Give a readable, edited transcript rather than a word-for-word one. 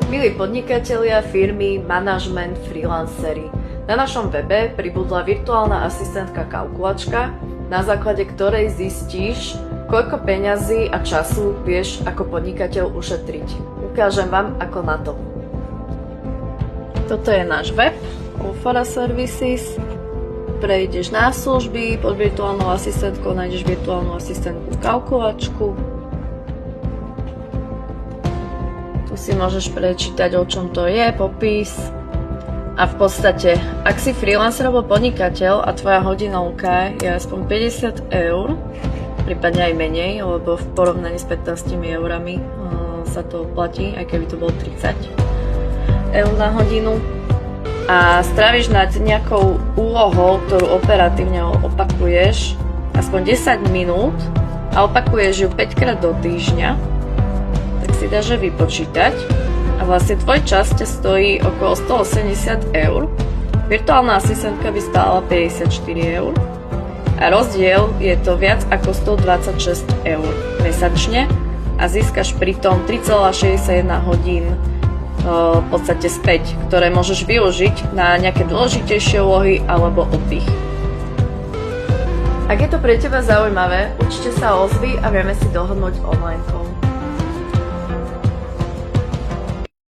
Milí podnikatelia, firmy, manažment, freelanceri, na našom webe pribudla virtuálna asistentka kalkulačka, na základe ktorej zistíš, koľko peňazí a času vieš ako podnikateľ ušetriť. Ukážem vám, ako na to. Toto je náš web, Ufora Services. Prejdeš na služby, pod virtuálnou asistentkou nájdeš virtuálnu asistentku kalkulačku. Tu si môžeš prečítať, o čom to je, popis. A v podstate, ak si freelancer alebo podnikateľ a tvoja hodinovka je aspoň 50 eur, prípadne aj menej, lebo v porovnaní s 15 eurami sa to platí, aj keby to bolo 30 eur na hodinu, a stráviš nad nejakou úlohou, ktorú operatívne opakuješ aspoň 10 minút a opakuješ ju 5 krát do týždňa, tak si dáš vypočítať a vlastne tvoj čas ťa stojí okolo 180 eur. Virtuálna asistentka by stála 54 eur a rozdiel je to viac ako 126 eur mesačne a získaš pritom 3,61 hodín v podstate späť, ktoré môžeš využiť na nejaké dôležitejšie úlohy alebo oddych. Ak je to pre teba zaujímavé, určite sa ozvi a vieme si dohodnúť online call.